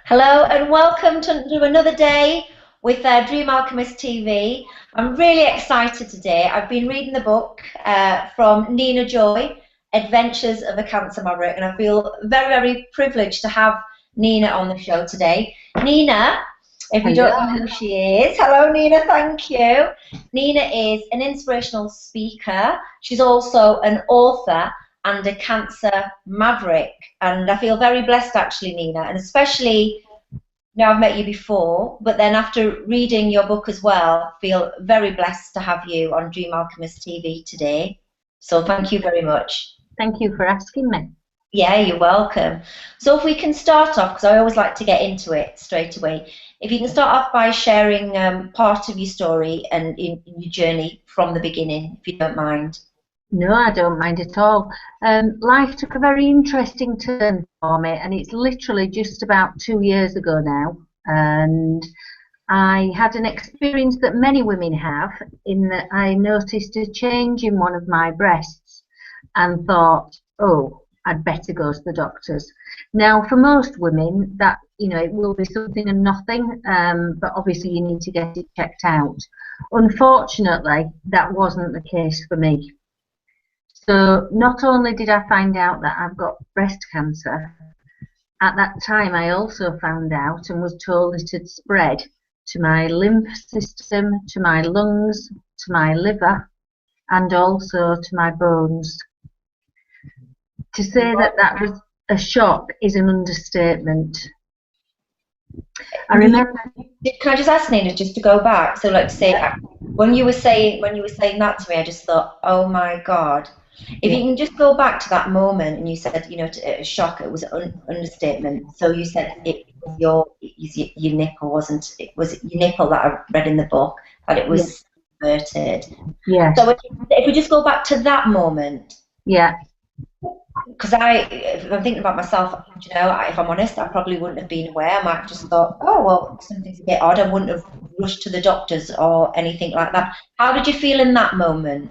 Hello and welcome to another day with Dream Alchemist TV. I'm really excited today. I've been reading the book from Nina Joy, Adventures of a Cancer Maverick, and I feel very, very privileged to have Nina on the show today. Nina, if you don't know who she is, hello Nina, thank you. Nina is an inspirational speaker. She's also an author and a Cancer Maverick, and I feel very blessed actually, Nina, and especially now I've met you before, but then after reading your book as well, I feel very blessed to have you on Dream Alchemist TV today. So thank you very much. Thank you for asking me. Yeah, you're welcome. So if we can start off, because I always like to get into it straight away, if you can start off by sharing part of your story and in your journey from the beginning, if you don't mind. No, I don't mind at all. Life took a very interesting turn for me, and it's literally just about 2 years ago now. And I had an experience that many women have, in that I noticed a change in one of my breasts and thought, oh, I'd better go to the doctors. Now, for most women, that, you know, it will be something and nothing, but obviously you need to get it checked out. Unfortunately, that wasn't the case for me. So not only did I find out that I've got breast cancer, at that time I also found out and was told it had spread to my lymph system, to my lungs, to my liver, and also to my bones. To say that that was a shock is an understatement. I remember. Can I just ask Nina just to go back? So, like, say when you were saying that to me, I just thought, oh my God. If you can just go back to that moment, and you said, you know, a shock, it was an understatement. So you said it was your nipple, wasn't it? Was your nipple that I read in the book, that it was inverted? Yeah. So if we just go back to that moment. Yeah. Because if I'm thinking about myself, you know, if I'm honest, I probably wouldn't have been aware. I might have just thought, oh, well, something's a bit odd. I wouldn't have rushed to the doctors or anything like that. How did you feel in that moment?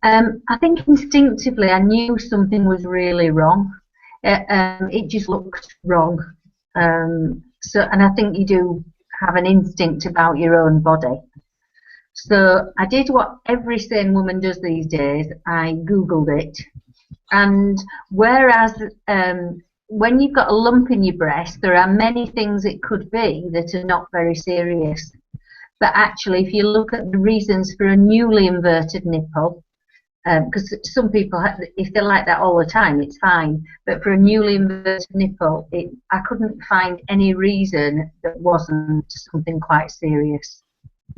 I think instinctively I knew something was really wrong. It just looked wrong. And I think you do have an instinct about your own body. So I did what every sane woman does these days. I Googled it. And whereas when you've got a lump in your breast, there are many things it could be that are not very serious. But actually, if you look at the reasons for a newly inverted nipple, because some people, if they're like that all the time, it's fine. But for a newly inverted nipple, I couldn't find any reason that wasn't something quite serious.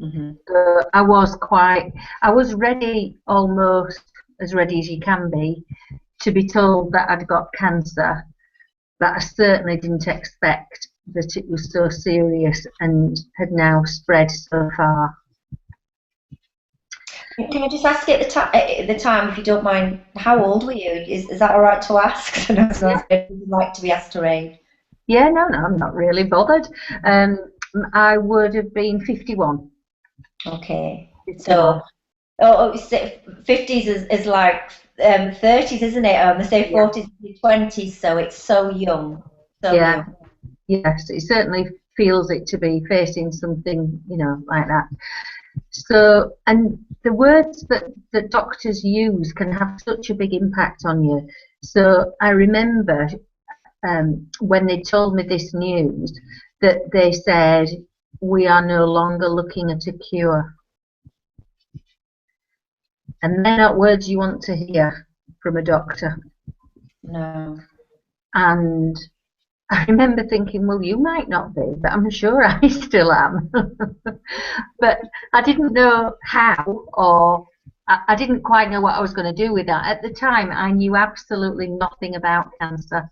Mm-hmm. So I was ready, almost as ready as you can be, to be told that I'd got cancer, but I certainly didn't expect that it was so serious and had now spread so far. Can I just ask at the time, if you don't mind, how old were you? Is that all right to ask? I know some people like to be asked her age. Yeah, no, I'm not really bothered. I would have been 51. Okay. So, 50s is like 30s, isn't it? They say 40s to 20s, so it's so young. So young. Yes, it certainly feels it to be facing something, you know, like that. So, and the words that doctors use can have such a big impact on you. So I remember when they told me this news, that they said, we are no longer looking at a cure. And they're not words you want to hear from a doctor. No. And I remember thinking, well, you might not be, but I'm sure I still am. But I didn't know how, or I didn't quite know what I was going to do with that. At the time, I knew absolutely nothing about cancer.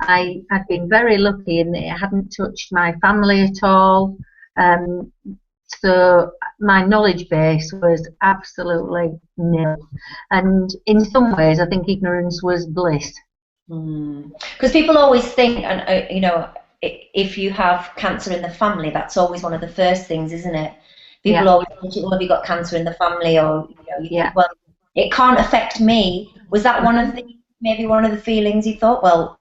I had been very lucky in that it hadn't touched my family at all. So my knowledge base was absolutely nil. And in some ways, I think ignorance was bliss. Because people always think, and you know, if you have cancer in the family, that's always one of the first things, isn't it? People always think, well, have you got cancer in the family, or you know, well, it can't affect me. Was that maybe one of the feelings you thought? Well,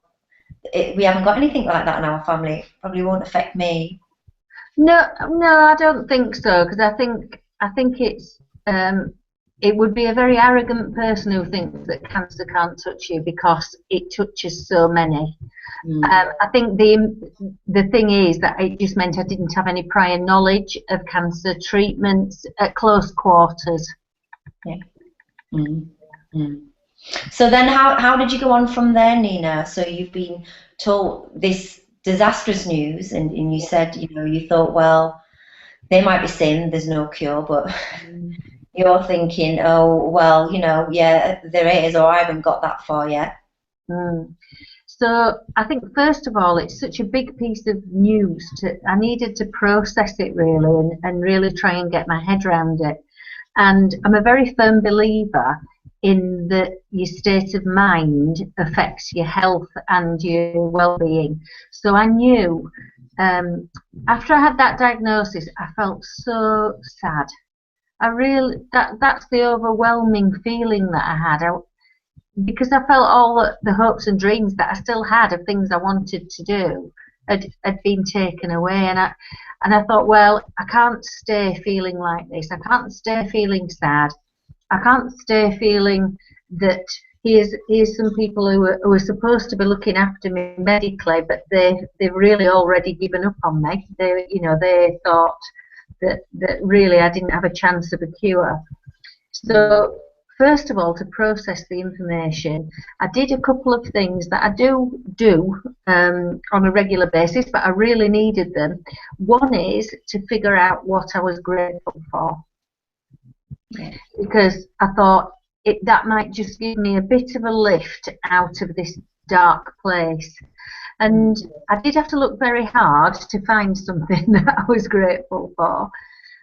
we haven't got anything like that in our family. It probably won't affect me. No, no, I don't think so, because I think it would be a very arrogant person who thinks that cancer can't touch you because it touches so many. I think the thing is that it just meant I didn't have any prior knowledge of cancer treatments at close quarters. Yeah. So then how did you go on from there, Nina? So you've been told this disastrous news, and you said, you thought, well, they might be saying there's no cure, but you're thinking, oh, well, yeah, there is, or I haven't got that far yet. Mm. So I think first of all, it's such a big piece of news. I needed to process it really and really try and get my head around it. And I'm a very firm believer in that your state of mind affects your health and your well-being. So I knew after I had that diagnosis, I felt so sad. That's the overwhelming feeling that I had. Because I felt all the hopes and dreams that I still had of things I wanted to do had been taken away, and I thought, well, I can't stay feeling like this. I can't stay feeling sad. I can't stay feeling that here's some people who are supposed to be looking after me medically, but they've really already given up on me. They thought that really I didn't have a chance of a cure. So first of all, to process the information, I did a couple of things that I do on a regular basis, but I really needed them. One is to figure out what I was grateful for, because I thought that might just give me a bit of a lift out of this dark place. And I did have to look very hard to find something that I was grateful for.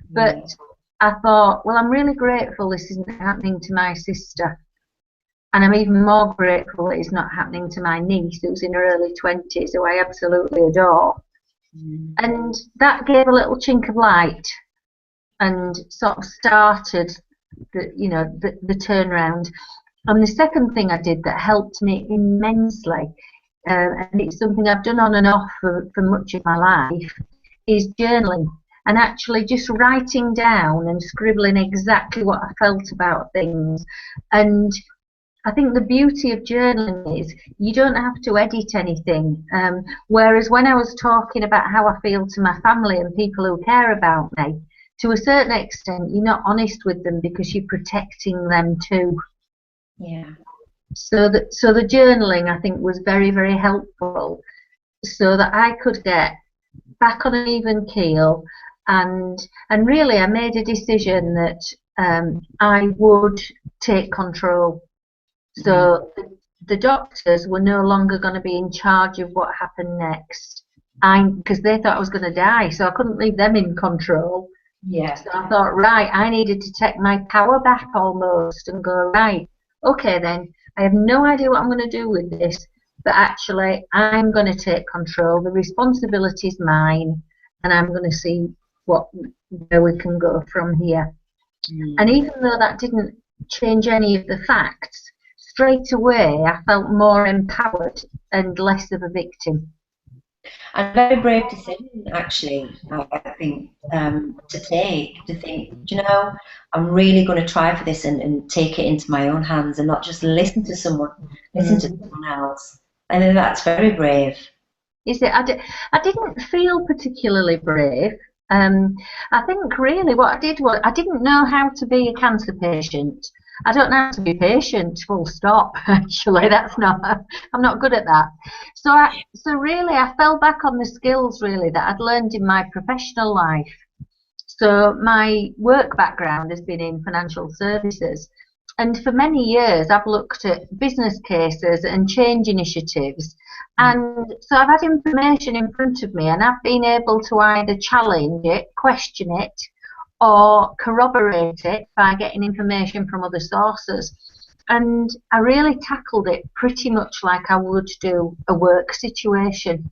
But I thought, well, I'm really grateful this isn't happening to my sister. And I'm even more grateful it's not happening to my niece, who's in her early 20s, who I absolutely adore. And that gave a little chink of light and sort of started the turnaround. And the second thing I did that helped me immensely, and it's something I've done on and off for much of my life, is journaling. And actually just writing down and scribbling exactly what I felt about things. And I think the beauty of journaling is you don't have to edit anything. Whereas when I was talking about how I feel to my family and people who care about me, to a certain extent, you're not honest with them because you're protecting them too. Yeah. So the journaling, I think, was very, very helpful, so that I could get back on an even keel. And really, I made a decision that I would take control. So the doctors were no longer going to be in charge of what happened next, because they thought I was going to die, so I couldn't leave them in control. Yeah. So I thought, right, I needed to take my power back almost and go, right, okay then, I have no idea what I'm going to do with this, but actually I'm going to take control. The responsibility is mine, and I'm going to see where we can go from here. And even though that didn't change any of the facts, straight away I felt more empowered and less of a victim. And a very brave decision, actually, I think, to think, I'm really going to try for this and take it into my own hands and not just listen to someone else. I think that's very brave. Is it? I didn't feel particularly brave. I think really what I did was I didn't know how to be a cancer patient. I don't know how to be patient, full stop. Actually, I'm not good at that. So really I fell back on the skills really that I'd learned in my professional life. So my work background has been in financial services. And for many years, I've looked at business cases and change initiatives. And so I've had information in front of me, and I've been able to either challenge it, question it, or corroborate it by getting information from other sources. And I really tackled it pretty much like I would do a work situation,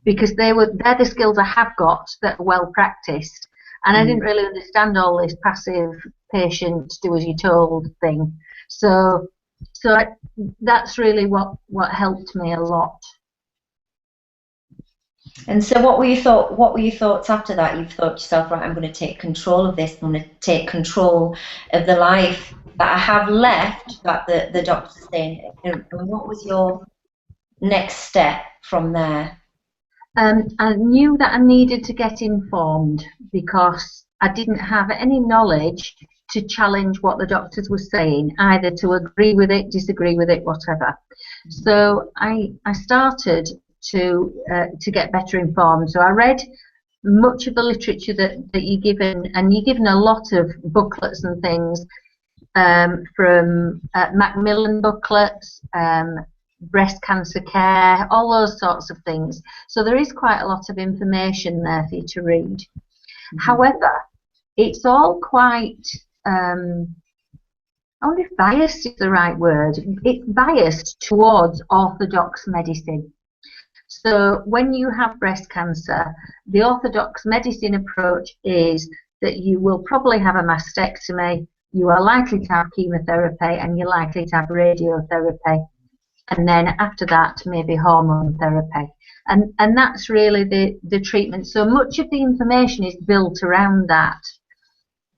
because they're the skills I have got that are well practiced. And I didn't really understand all this passive patient do as you're told thing. So that's really what helped me a lot. And so what were your what were your thoughts after that? You've thought to yourself, right, I'm going to take control of this. I'm going to take control of the life that I have left, that the doctor's saying. And what was your next step from there? I knew that I needed to get informed because I didn't have any knowledge to challenge what the doctors were saying, either to agree with it, disagree with it, whatever. So I started to get better informed. So I read much of the literature that you're given, and you're given a lot of booklets and things, from Macmillan booklets, breast cancer care, all those sorts of things. So there is quite a lot of information there for you to read. However, it's all quite, I wonder if biased is the right word. It's biased towards orthodox medicine. So when you have breast cancer, the orthodox medicine approach is that you will probably have a mastectomy, you are likely to have chemotherapy, and you're likely to have radiotherapy. And then after that, maybe hormone therapy. And that's really the treatment. So much of the information is built around that.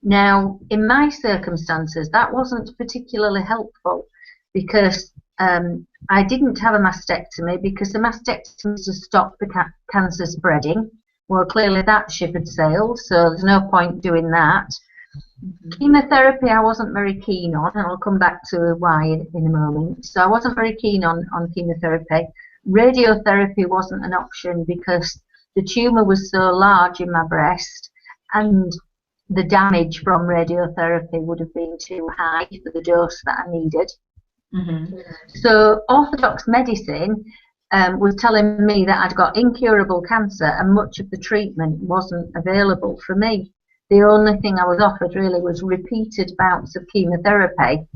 Now, in my circumstances, that wasn't particularly helpful because I didn't have a mastectomy because the mastectomy is to stop the cancer spreading. Well, clearly that ship had sailed, so there's no point doing that. Chemotherapy I wasn't very keen on, and I'll come back to why in a moment. So I wasn't very keen on chemotherapy. Radiotherapy wasn't an option because the tumour was so large in my breast, and the damage from radiotherapy would have been too high for the dose that I needed. So orthodox medicine was telling me that I'd got incurable cancer, and much of the treatment wasn't available for me. The only thing I was offered really was repeated bouts of chemotherapy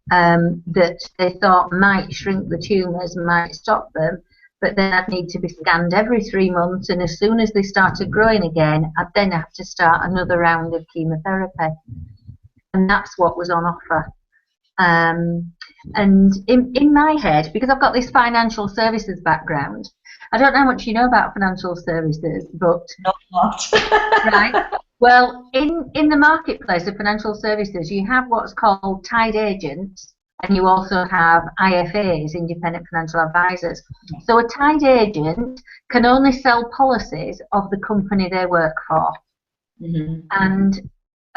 that they thought might shrink the tumours and might stop them, but then I'd need to be scanned every 3 months, and as soon as they started growing again, I'd then have to start another round of chemotherapy. And that's what was on offer. And in my head, because I've got this financial services background, I don't know how much you know about financial services, but Not much. right. Well, in the marketplace of financial services, you have what's called tied agents, and you also have IFAs, independent financial advisors. So a tied agent can only sell policies of the company they work for.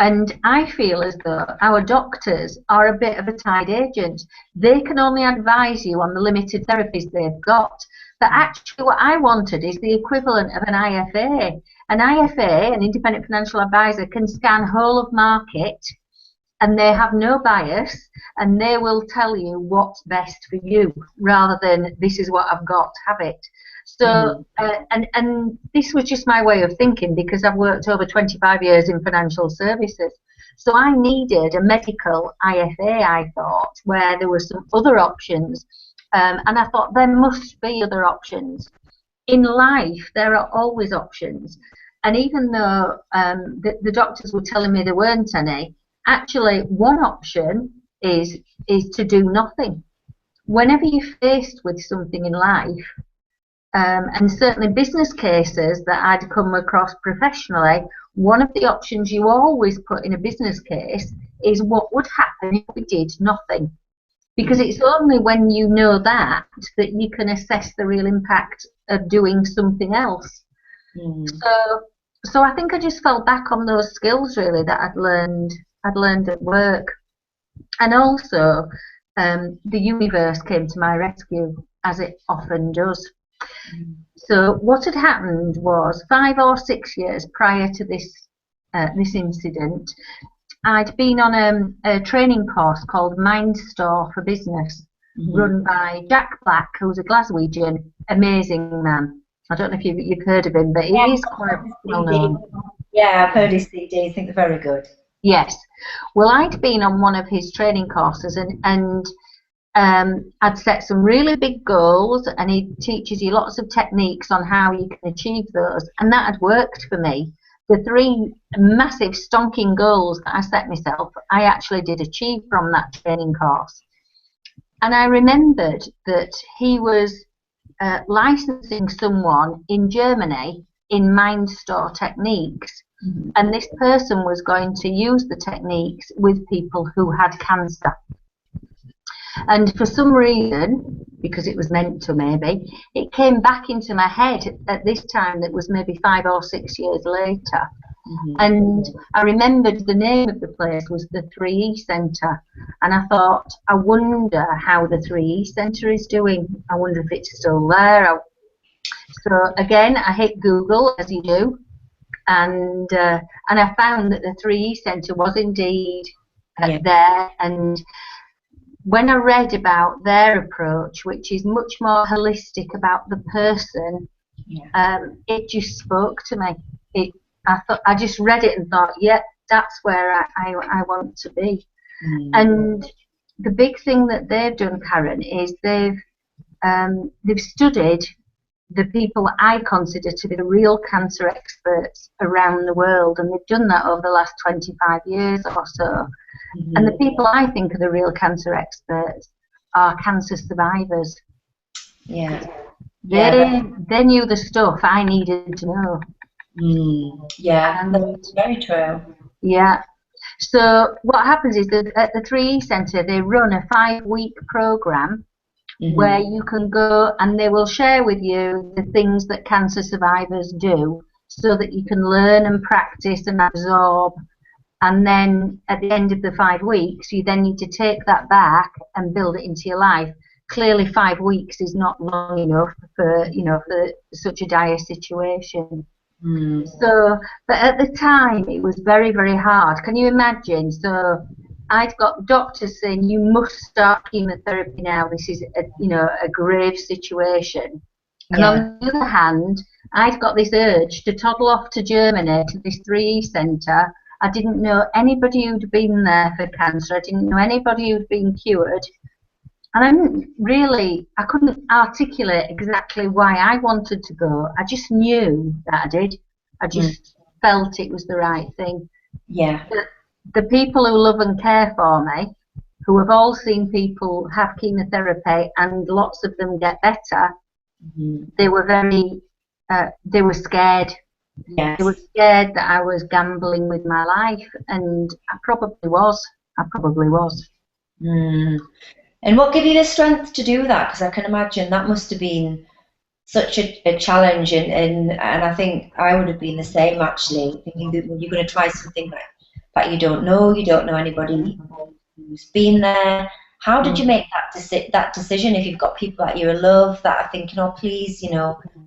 And I feel as though our doctors are a bit of a tied agent. They can only advise you on the limited therapies they've got. But actually what I wanted is the equivalent of an IFA. An IFA, an independent financial advisor, can scan whole of market, and they have no bias, and they will tell you what's best for you, rather than this is what I've got, have it. So, and this was just my way of thinking, because I've worked over 25 years in financial services. So I needed a medical IFA, I thought, where there were some other options. And I thought there must be other options. In life, there are always options. And even though the doctors were telling me there weren't any, actually one option is to do nothing. Whenever you're faced with something in life, and certainly business cases that I'd come across professionally, one of the options you always put in a business case is what would happen if we did nothing. Because it's only when you know that you can assess the real impact of doing something else. So I think I just fell back on those skills really that I'd learned at work. And also the universe came to my rescue, as it often does. So what had happened was 5 or 6 years prior to this incident, I'd been on a training course called Mind Store for Business, run by Jack Black, who's a Glaswegian, amazing man. I don't know if you've heard of him, but he is quite well known. Yeah, I've heard his CD. I think they're very good. Yes. Well, I'd been on one of his training courses, and I'd set some really big goals, and he teaches you lots of techniques on how you can achieve those, and that had worked for me. The 3 massive stonking goals that I set myself, I actually did achieve from that training course. And I remembered that he was licensing someone in Germany in mind store techniques. And this person was going to use the techniques with people who had cancer. And for some reason, because it was meant to maybe, it came back into my head at this time that was maybe 5 or 6 years later. And I remembered the name of the place was the 3E Centre. And I thought, I wonder how the 3E Centre is doing. I wonder if it's still there. So again, I hit Google, as you do. And I found that the 3E Centre was indeed there. And when I read about their approach, which is much more holistic about the person, it just spoke to me. I just read it and thought, yeah, that's where I want to be. And the big thing that they've done, Karen, is they've studied the people I consider to be the real cancer experts around the world, and they've done that over the last 25 years or so. And the people I think are the real cancer experts are cancer survivors. They knew the stuff I needed to know. That's very true. Yeah. So what happens is that at the 3E Centre they run a 5-week program where you can go and they will share with you the things that cancer survivors do so that you can learn and practice and absorb. And then at the end of the 5 weeks, you then need to take that back and build it into your life. Clearly 5 weeks is not long enough for, for such a dire situation. So, but at the time it was very, very hard. Can you imagine? So I'd got doctors saying, you must start chemotherapy now. This is a grave situation. And on the other hand, I'd got this urge to toddle off to Germany to this 3E Centre. I didn't know anybody who'd been there for cancer. I didn't know anybody who'd been cured. And I couldn't articulate exactly why I wanted to go. I just knew that I did. I just felt it was the right thing. The people who love and care for me, who have all seen people have chemotherapy and lots of them get better, they were scared. They were scared that I was gambling with my life, and I probably was. And what gave you the strength to do that? Because I can imagine that must have been such a challenge, and I think I would have been the same, actually, thinking that when you're going to try something that you don't know anybody who's been there. How did you make that decision if you've got people that you love that are thinking, oh, please,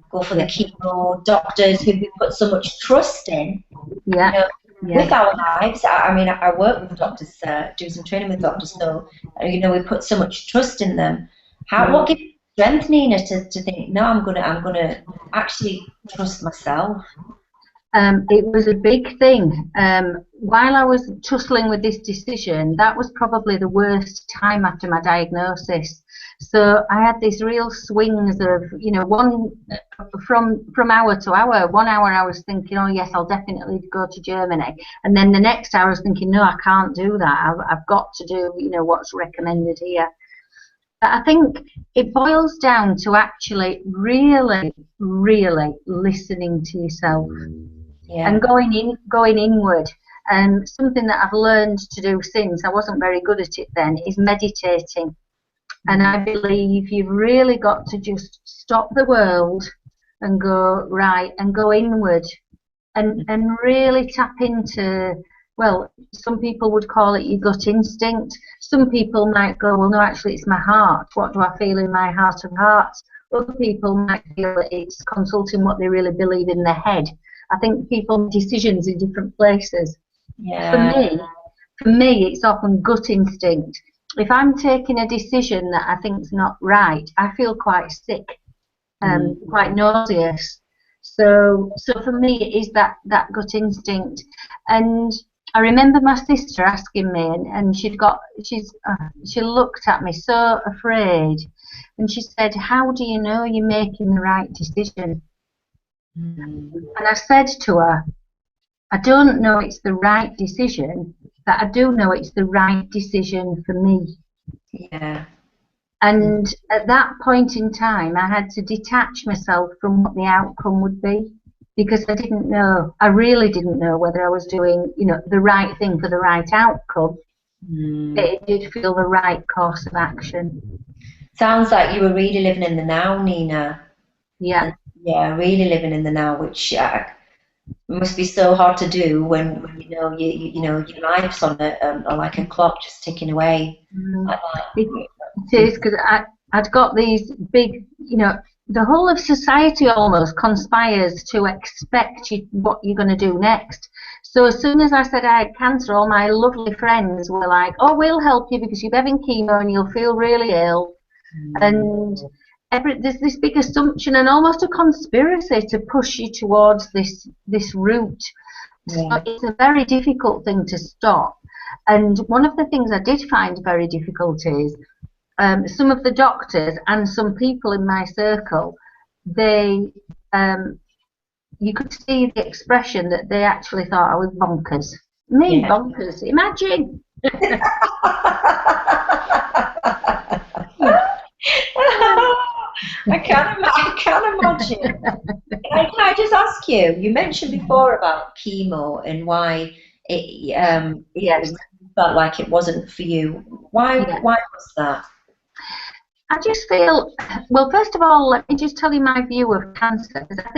go for the chemo, doctors who we put so much trust in, with our lives. I mean, I work with doctors, do some training with doctors, so, we put so much trust in them. What gives you strength, Nina, to think, no, I'm gonna actually trust myself? It was a big thing. While I was tussling with this decision, that was probably the worst time after my diagnosis. So I had these real swings of, one from hour to hour. 1 hour I was thinking, oh yes, I'll definitely go to Germany. And then the next hour I was thinking, no, I can't do that. I've got to do, what's recommended here. But I think it boils down to actually really, really listening to yourself. And going inward. And something that I've learned to do since, I wasn't very good at it then, is meditating. And I believe you've really got to just stop the world and go and go inward and really tap into, well, some people would call it your gut instinct. Some people might go, well, no, actually it's my heart. What do I feel in my heart of hearts? Other people might feel that it's consulting what they really believe in their head. I think people make decisions in different places. For me, it's often gut instinct. If I'm taking a decision that I think is not right, I feel quite sick, quite nauseous. So for me, it is that gut instinct. And I remember my sister asking me, and she looked at me so afraid, and she said, "How do you know you're making the right decision?" And I said to her, I don't know it's the right decision, but I do know it's the right decision for me. And at that point in time, I had to detach myself from what the outcome would be, because I didn't know. I really didn't know whether I was doing, the right thing for the right outcome. It did feel the right course of action. Sounds like you were really living in the now, Nina. Yeah. And, yeah, really living in the now, which must be so hard to do when your life's on like a clock just ticking away like It that. is, because I'd got these big, the whole of society almost conspires to expect what you're going to do next. So as soon as I said I had cancer, all my lovely friends were like, "Oh, we'll help you because you're having chemo and you'll feel really ill." And there's this big assumption and almost a conspiracy to push you towards this route. So it's a very difficult thing to stop. And one of the things I did find very difficult is some of the doctors and some people in my circle, you could see the expression that they actually thought I was bonkers. Me, bonkers, imagine. I can't imagine. Can I just ask you? You mentioned before about chemo and why it felt like it wasn't for you. Why was that? I just feel, well, first of all, let me just tell you my view of cancer, because I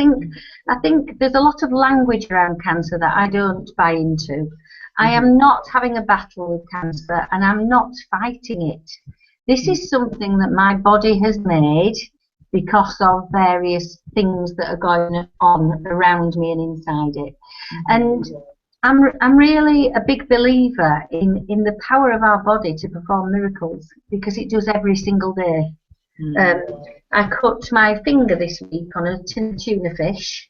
think there's a lot of language around cancer that I don't buy into. I am not having a battle with cancer, and I'm not fighting it. This is something that my body has made because of various things that are going on around me and inside it. And I'm really a big believer in the power of our body to perform miracles, because it does every single day. I cut my finger this week on a tin of tuna fish,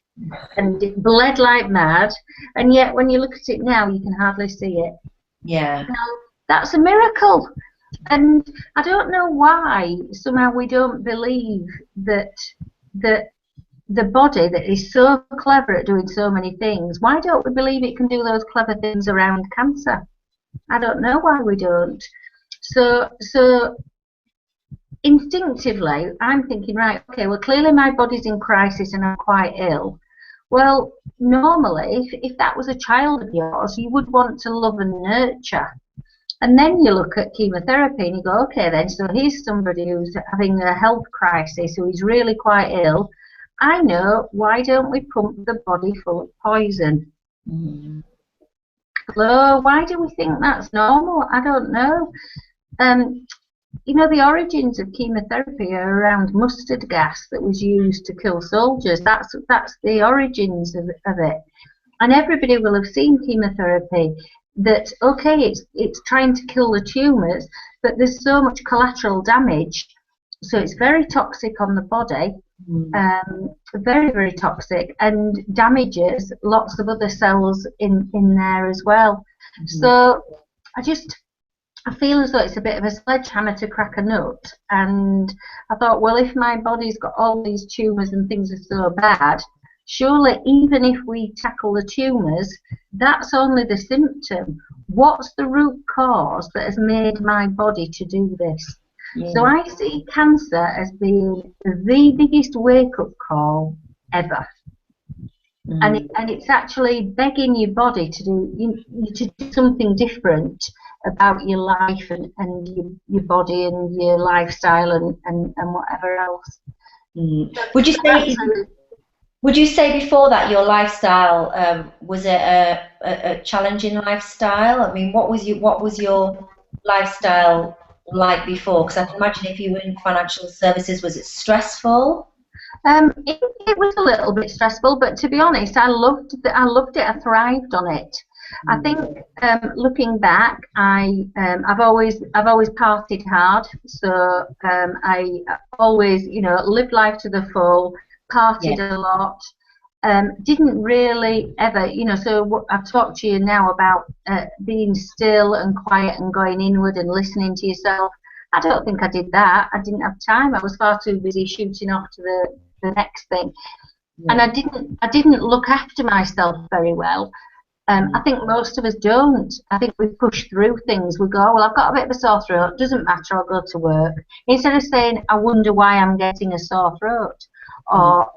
and it bled like mad, and yet when you look at it now, you can hardly see it. Yeah. Now, that's a miracle. And I don't know why somehow we don't believe that the body that is so clever at doing so many things, why don't we believe it can do those clever things around cancer? I don't know why we don't. So instinctively, I'm thinking, right, okay, well, clearly my body's in crisis and I'm quite ill. Well, normally, if that was a child of yours, you would want to love and nurture. And then you look at chemotherapy and you go, okay, then, so here's somebody who's having a health crisis, who is really quite ill. I know, why don't we pump the body full of poison? So why do we think that's normal? I don't know. The origins of chemotherapy are around mustard gas that was used to kill soldiers. That's the origins of it. And everybody will have seen chemotherapy. That, okay, it's trying to kill the tumours, but there's so much collateral damage, so it's very toxic on the body, very, very toxic, and damages lots of other cells in there as well. So I feel as though it's a bit of a sledgehammer to crack a nut, and I thought, well, if my body's got all these tumours and things are so bad, surely even if we tackle the tumours, that's only the symptom. What's the root cause that has made my body to do this? So I see cancer as being the biggest wake-up call ever. And it's actually begging your body to do something different about your life and your body and your lifestyle and whatever else. Would you say before that your lifestyle was a challenging lifestyle? I mean, what was your lifestyle like before? Because I can imagine if you were in financial services, was it stressful? It was a little bit stressful, but to be honest, I loved it. I thrived on it. I think looking back, I've always partied hard. So I always, lived life to the full. Partied a lot, didn't really ever, so I've talked to you now about being still and quiet and going inward and listening to yourself. I don't think I did that. I didn't have time. I was far too busy shooting off to the next thing, and I didn't look after myself very well. I think most of us don't. I think we push through things. We go, well, I've got a bit of a sore throat. Doesn't matter. I'll go to work. Instead of saying, I wonder why I'm getting a sore throat, or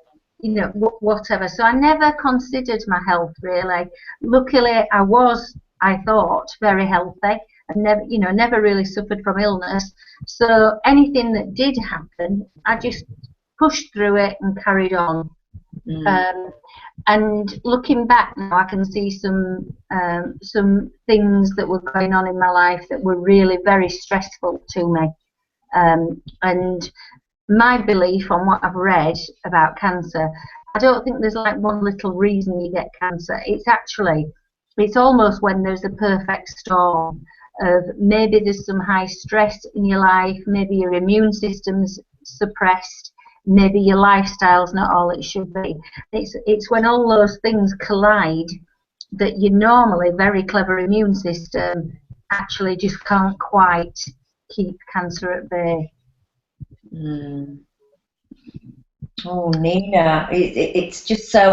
whatever. So I never considered my health really. Luckily, I thought, very healthy, and never really suffered from illness. So anything that did happen, I just pushed through it and carried on. And looking back now, I can see some things that were going on in my life that were really very stressful to me. And my belief on what I've read about cancer, I don't think there's like one little reason you get cancer. It's almost when there's a perfect storm of maybe there's some high stress in your life, maybe your immune system's suppressed, maybe your lifestyle's not all it should be. It's when all those things collide that your normally very clever immune system actually just can't quite keep cancer at bay. Oh, Nina, it's just so.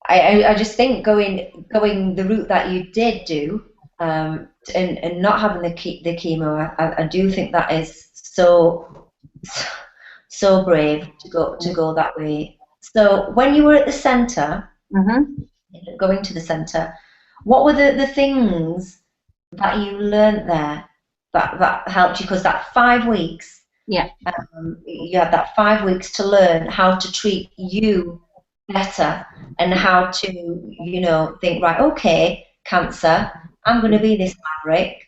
I just think going the route that you did do, and not having the chemo, I do think that is so brave to go that way. So when you were at the centre, going to the centre, what were the things that you learnt there that helped you? Because that 5 weeks, you had that 5 weeks to learn how to treat you better and how to think, right, okay, cancer, I'm going to be this maverick.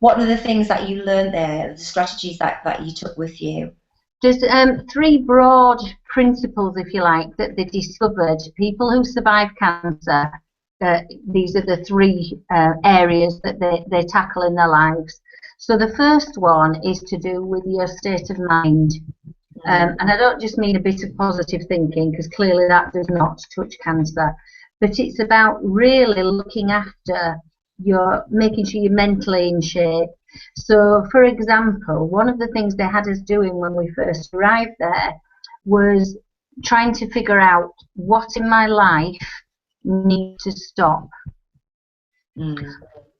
What are the things that you learned there, the strategies that you took with you? There's 3 broad principles, if you like, that they discovered. People who survive cancer, these are the 3 areas that they tackle in their lives. So the first one is to do with your state of mind. And I don't just mean a bit of positive thinking, because clearly that does not touch cancer. But it's about really looking after making sure you're mentally in shape. So, for example, one of the things they had us doing when we first arrived there was trying to figure out what in my life needs to stop.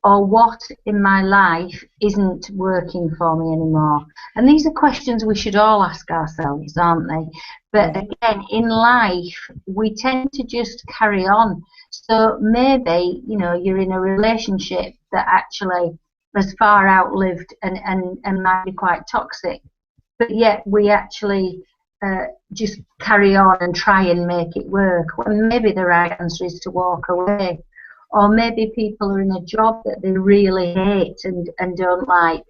Or what in my life isn't working for me anymore. And these are questions we should all ask ourselves, aren't they? But again, in life, we tend to just carry on. So maybe, you're in a relationship that actually has far outlived and might be quite toxic, but yet we actually just carry on and try and make it work, when maybe the right answer is to walk away. Or maybe people are in a job that they really hate and don't like,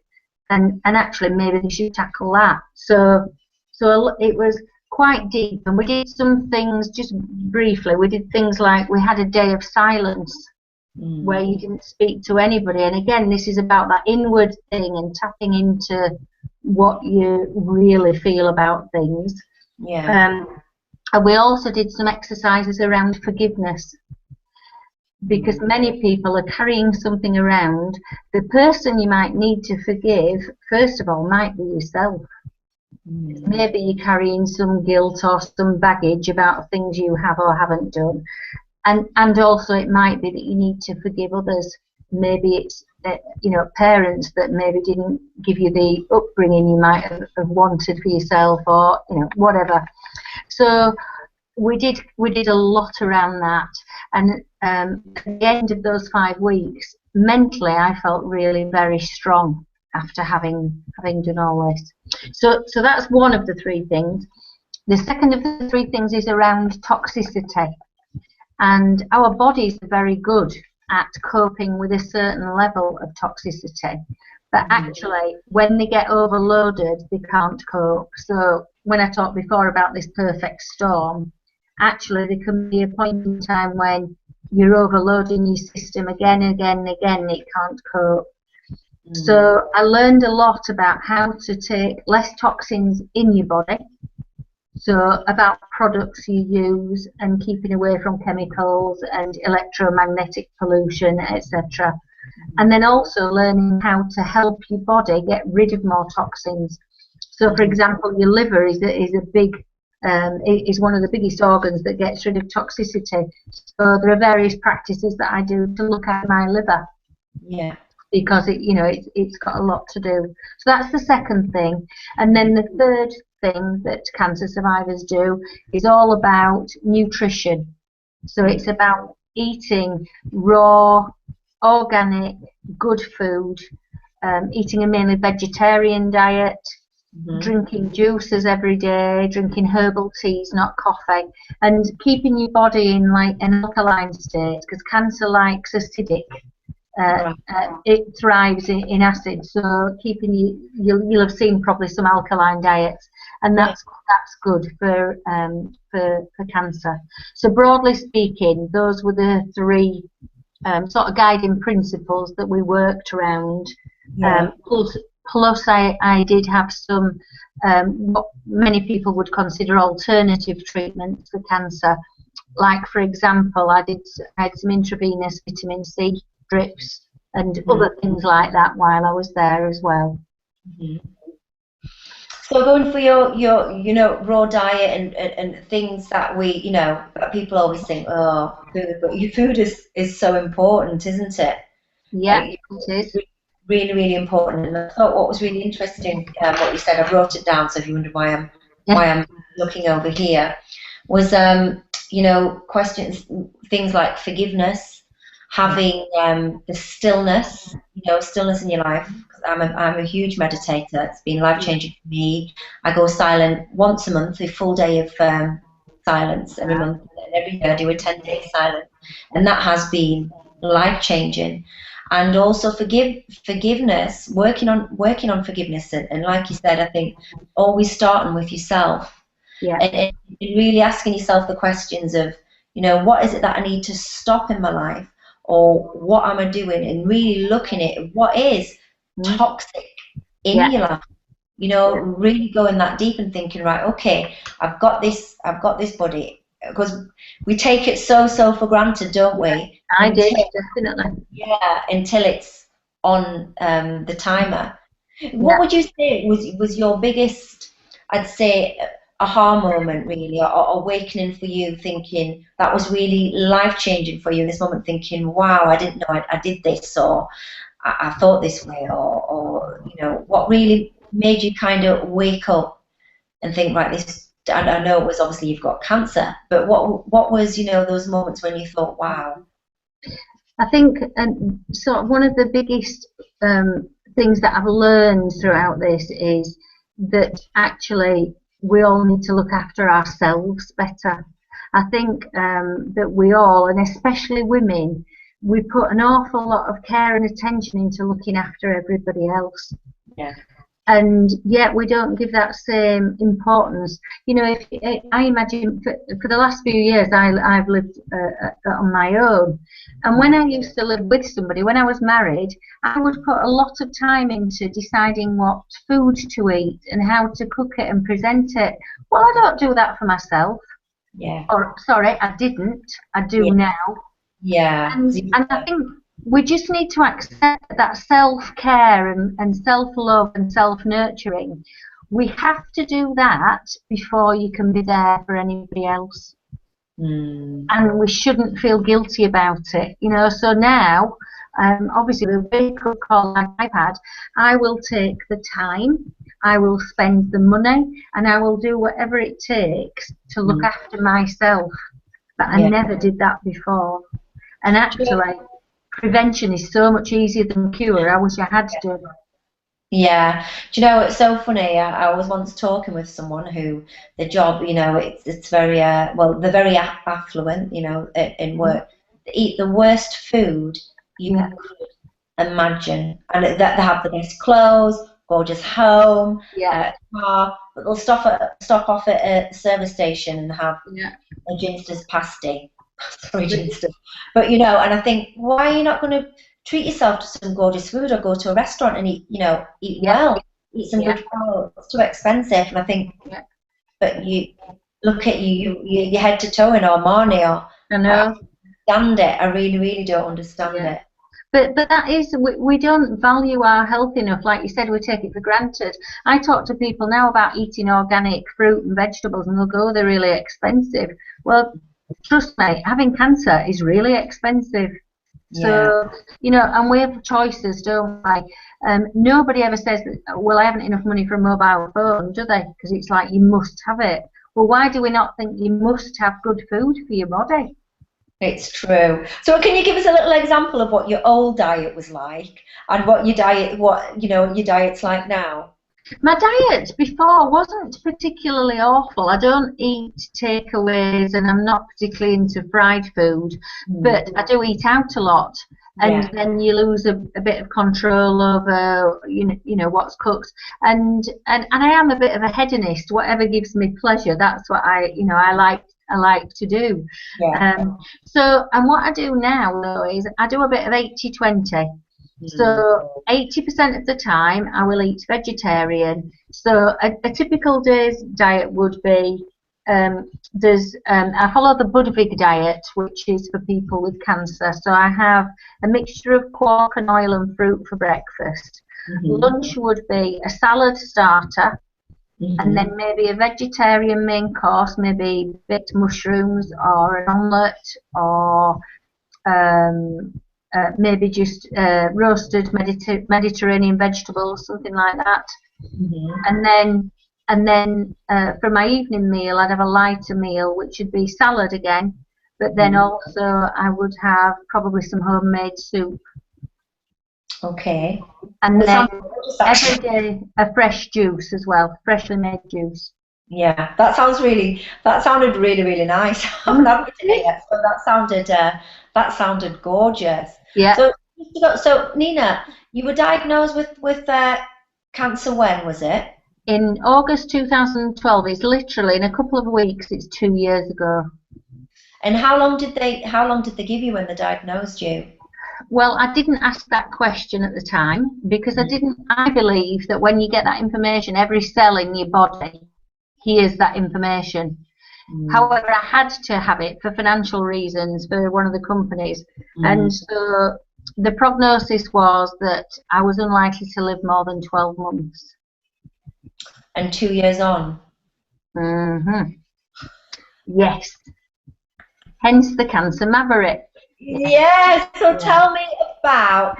and actually maybe they should tackle that. So it was quite deep, and we did some things, just briefly, we did things like we had a day of silence where you didn't speak to anybody. And again, this is about that inward thing and tapping into what you really feel about things. And we also did some exercises around forgiveness, because many people are carrying something around. The person you might need to forgive, first of all, might be yourself. Maybe you're carrying some guilt or some baggage about things you have or haven't done. And also it might be that you need to forgive others. Maybe it's parents that maybe didn't give you the upbringing you might have wanted for yourself, or whatever. So we did a lot around that, and at the end of those 5 weeks, mentally I felt really very strong after having done all this. So that's one of the 3 things. The second of the 3 things is around toxicity, and our bodies are very good at coping with a certain level of toxicity, but actually when they get overloaded they can't cope. So when I talked before about this perfect storm, actually there can be a point in time when you're overloading your system again and again, it can't cope. So I learned a lot about how to take less toxins in your body, so about products you use and keeping away from chemicals and electromagnetic pollution, etc. And then also learning how to help your body get rid of more toxins. So for example, your liver is a big is one of the biggest organs that gets rid of toxicity. So there are various practices that I do to look at my liver. Yeah. Because it's got a lot to do. So that's the second thing. And then the third thing that cancer survivors do is all about nutrition. So it's about eating raw, organic, good food, eating a mainly vegetarian diet, drinking juices every day, drinking herbal teas, not coffee, and keeping your body in like an alkaline state, because cancer likes acidic. It thrives in acid, so keeping you'll have seen probably some alkaline diets, and that's good for cancer. So broadly speaking, those were the three sort of guiding principles that we worked around. Plus I did have some what many people would consider alternative treatments for cancer. Like, for example, I had some intravenous vitamin C drips and other things like that while I was there as well. So going for your raw diet and things that we that people always think, oh, food, but your food is so important, isn't it? Yeah, it is. Really, really important. And I thought what was really interesting, what you said, I wrote it down, so if you wonder why I'm looking over here, was questions, things like forgiveness, having the stillness, stillness in your life. I'm a huge meditator. It's been life changing for me. I go silent once a month, a full day of silence every month, and every year I do a 10-day silence, and that has been life changing. And also forgiveness, working on forgiveness, and like you said, I think always starting with yourself, and really asking yourself the questions of, what is it that I need to stop in my life, or what am I doing, and really looking at what is toxic in your life. Really going that deep and thinking, right, okay, I've got this body, because we take it so for granted, don't we? I did, definitely. Yeah, until it's on the timer. What would you say was your biggest, I'd say, aha moment, really, or awakening for you, thinking that was really life changing for you in this moment, thinking, wow, I didn't know I did this, or I thought this way, or what really made you kind of wake up and think, right, this. And I know it was obviously you've got cancer, but what was those moments when you thought, wow? I think sort of one of the biggest things that I've learned throughout this is that actually we all need to look after ourselves better. I think that we all, and especially women, we put an awful lot of care and attention into looking after everybody else. Yeah. And yet we don't give that same importance. I imagine for the last few years I've lived on my own, and when I used to live with somebody, when I was married, I would put a lot of time into deciding what food to eat and how to cook it and present it. Well, I don't do that for myself. Yeah. Or sorry, I didn't. I do now. Yeah. And I think we just need to accept that self-care and self-love and self-nurturing, we have to do that before you can be there for anybody else. And we shouldn't feel guilty about it. So now, obviously with a wake-up call like I've had, I will take the time, I will spend the money, and I will do whatever it takes to look after myself. But I never did that before. And actually, prevention is so much easier than cure. I wish I had done. Yeah. Do you know, it's so funny. I was once talking with someone who the job, it's very, well, they're very affluent, in work. They eat the worst food you could imagine. And they have the best clothes, gorgeous home, car, but they'll stop off at a service station and have a ginster's pasty. Sorry, ginster. But, and I think, why are you not going to treat yourself to some gorgeous food, or go to a restaurant and eat well, eat some good food? It's too expensive. And I think, but you look at you're head to toe in Armani, or I know. I don't understand it. I really, really don't understand it. But that is, we don't value our health enough. Like you said, we take it for granted. I talk to people now about eating organic fruit and vegetables, and they'll go, they're really expensive. Well, trust me, having cancer is really expensive. Yeah. So, you know, and we have choices, don't we? Nobody ever says, well, I haven't enough money for a mobile phone, do they? Because it's like, you must have it. Well, why do we not think you must have good food for your body? It's true. So can you give us a little example of what your old diet was like and what your diet, what, you know, your diet's like now? My diet before wasn't particularly awful. I don't eat takeaways and I'm not particularly into fried food, Mm. but I do eat out a lot. And Yeah. then you lose a bit of control over you know what's cooked, and I am a bit of a hedonist. Whatever gives me pleasure, that's what I like to do. Yeah. So, and what I do now though is I do a bit of 80-20. Mm. So 80% of the time I will eat vegetarian. So a typical day's diet would be I follow the Budvig diet, which is for people with cancer. So I have a mixture of quark and oil and fruit for breakfast. Mhm. Lunch would be a salad starter, and Mhm. then maybe a vegetarian main course, maybe baked mushrooms or an omelette, or um, maybe just roasted Mediterranean vegetables, something like that. Mhm. And then for my evening meal, I'd have a lighter meal, which would be salad again. But then Mhm. also I would have probably some homemade soup, Okay. and That then sounds delicious, every actually. day a fresh juice as well, freshly made juice. Yeah, that sounded really, really nice. I haven't Mm. had it today yet, so that sounded gorgeous. Yeah, So, so Nina, you were diagnosed with cancer when was it? in August 2012. It's literally in a couple of weeks. It's 2 years ago. And how long did they give you when they diagnosed you? Well, I didn't ask that question at the time because I believe that when you get that information, every cell in your body hears that information. Mm. However, I had to have it for financial reasons for one of the companies. Mm. And so the prognosis was that I was unlikely to live more than 12 months. And 2 years on. Hmm. Yes, hence the Cancer Maverick. Yeah, Yes. So yeah. tell me about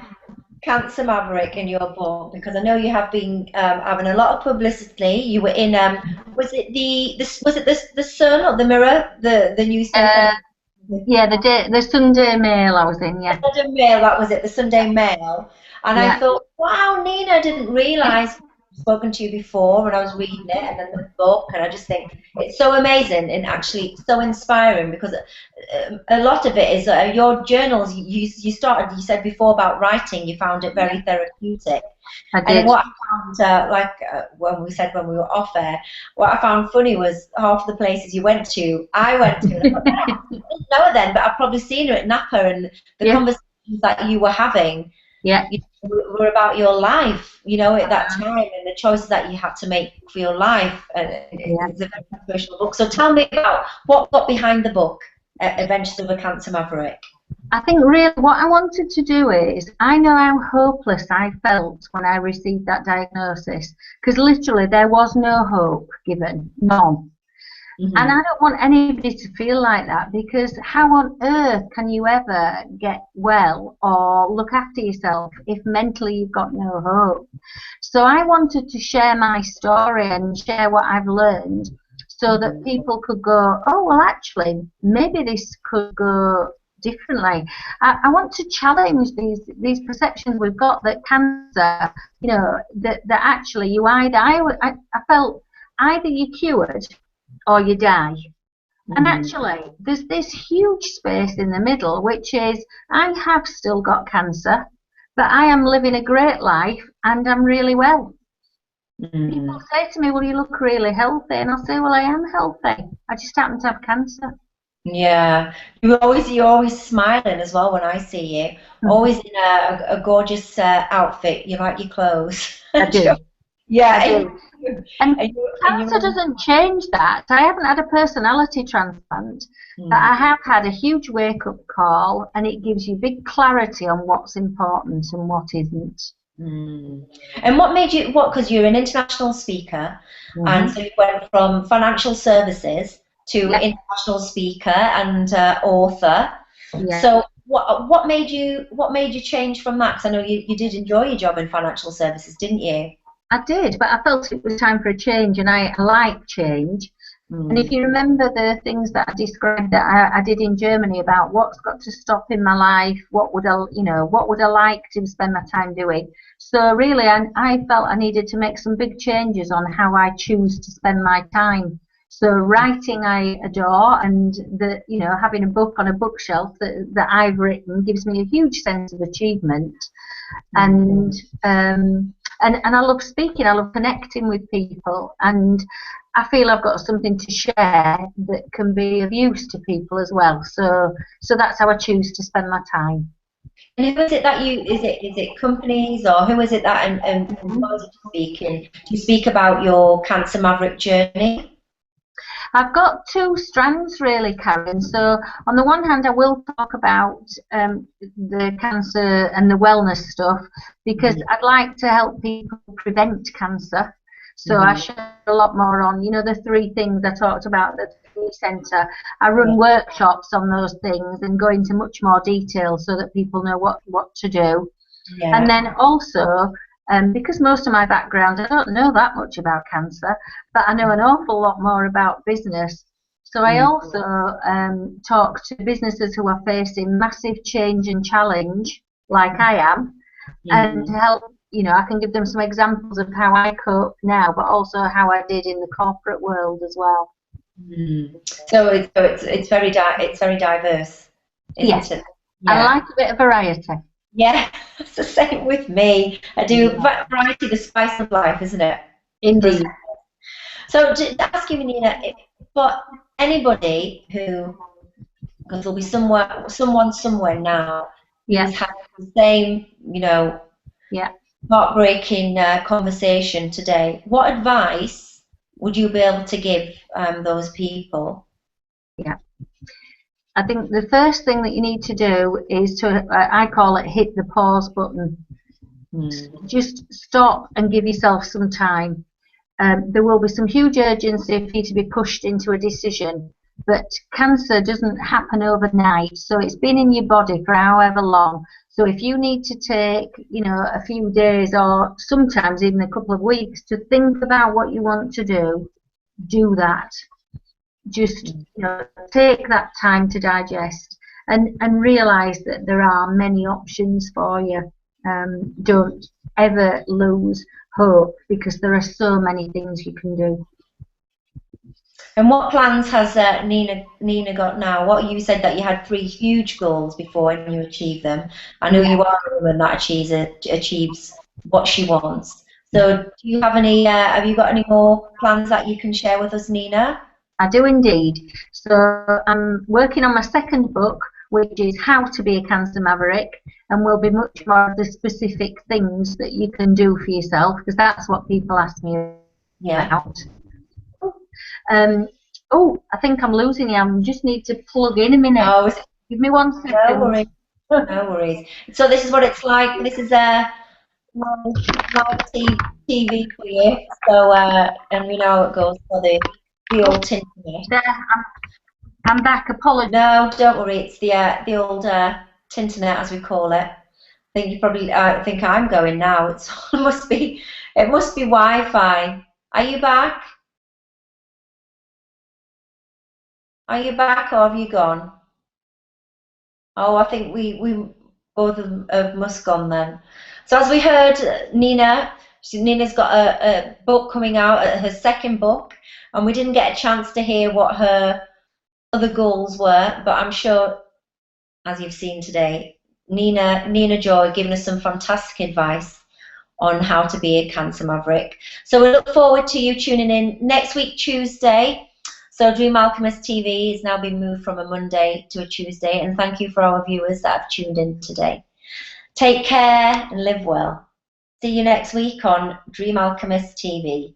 Cancer Maverick in your book because I know you have been having a lot of publicity. You were in was it the Sun or the Mirror, the newspaper? Uh, yeah, the Sunday Mail I was in, The yeah. Sunday Mail, that was it, the Sunday Mail. And I Yeah. thought, wow, Nina, I didn't realise I'd spoken to you before when I was reading it, and then the book, and I just think it's so amazing and actually so inspiring because a lot of it is your journals. You started, you said before about writing, you found it very therapeutic. I And did. what I found, when we were off air, what I found funny was half the places you went to, I went to, and I thought, I didn't know her then, but I've probably seen her at Napa, and the Yeah, conversations that you were having, yeah. you know, were about your life, you know, at that time, and the choices that you had to make for your life. And Yeah. it's a very inspirational book. So tell me about what got behind the book, Adventures of a Cancer Maverick. I think really what I wanted to do is, I know how hopeless I felt when I received that diagnosis, because literally there was no hope given, none. And Hmm. I don't want anybody to feel like that, because how on earth can you ever get well or look after yourself if mentally you've got no hope? So I wanted to share my story and share what I've learned so that Hmm. people could go, oh, well, actually, maybe this could go differently. I want to challenge these perceptions we've got that cancer, you know, that actually you either, I felt either you're cured or you die. And Hmm. actually, there's this huge space in the middle, which is I have still got cancer, but I am living a great life and I'm really well. People Hmm. say to me, well, you look really healthy. And I'll say, well, I am healthy. I just happen to have cancer. Yeah, you're always smiling as well when I see you. Always in a gorgeous outfit. You like your clothes. I do. I Yeah, and do. And And cancer doesn't change that. I haven't had a personality transplant, but I have had a huge wake-up call, and it gives you big clarity on what's important and what isn't. And what made you, what, because you're an international speaker, and so you went from financial services to Yeah, international speaker and author. yeah. So what made you change from that? Because I know you did enjoy your job in financial services, didn't you? I did, but I felt it was time for a change, and I like change. And if Mm. you remember the things that I described that I did in Germany about what's got to stop in my life, what would what would I like to spend my time doing? So really, I felt I needed to make some big changes on how I choose to spend my time. So writing I adore, and having a book on a bookshelf that I've written gives me a huge sense of achievement. And and I love speaking. I love connecting with people, and I feel I've got something to share that can be of use to people as well. So that's how I choose to spend my time. And who is it that is it companies, or who is it that employs you to speak in? Do you speak about your Cancer Maverick journey? I've got two strands really, Karen. So on the one hand, I will talk about the cancer and the wellness stuff, because I'd like to help people prevent cancer. So I share a lot more on, the three things I talked about at the centre. I run workshops on those things and go into much more detail so that people know what to do. Yeah. And then also, because most of my background, I don't know that much about cancer, but I know an awful lot more about business. So I also talk to businesses who are facing massive change and challenge, like I am, and to help, I can give them some examples of how I cope now, but also how I did in the corporate world as well. So it's very diverse, Yes, isn't it? I Yeah. like a bit of variety. Yeah, it's the same with me. I do variety, the spice of life, isn't it? Indeed. So to ask you, Nina, for anybody who, because there'll be someone somewhere now Yeah, who's had the same, yeah. heartbreaking conversation today, what advice would you be able to give those people? Yeah. I think the first thing that you need to do is I call it hit the pause button. Just stop and give yourself some time. There will be some huge urgency for you to be pushed into a decision, but cancer doesn't happen overnight. So it's been in your body for however long. So if you need to take, a few days or sometimes even a couple of weeks to think about what you want to do that. Just take that time to digest and realize that there are many options for you. Don't ever lose hope, because there are so many things you can do. And what plans has Nina got now? What you said that you had three huge goals before and you achieved them. I know you are a woman that achieves what she wants. So do you have any? Have you got any more plans that you can share with us, Nina? I do indeed. So I'm working on my second book, which is How to Be a Cancer Maverick, and will be much more of the specific things that you can do for yourself, because that's what people ask me about. Oh, I think I'm losing you. I just need to plug in a minute. No, Give me 1 second. no worries. No worries. So this is what it's like. This is live TV for you. So and we know how it goes for the old internet. There, I'm back. Apologies. No, don't worry. It's the old tinternet, as we call it. I think you probably think I'm going now. It must be Wi-Fi. Are you back? Are you back, or have you gone? Oh, I think we both have must gone then. So as we heard, Nina's got a book coming out, her second book, and we didn't get a chance to hear what her other goals were, but I'm sure, as you've seen today, Nina Joy giving us some fantastic advice on how to be a Cancer Maverick. So we look forward to you tuning in next week, Tuesday. So Dream Alchemist TV has now been moved from a Monday to a Tuesday, and thank you for our viewers that have tuned in today. Take care and live well. See you next week on Dream Alchemist TV.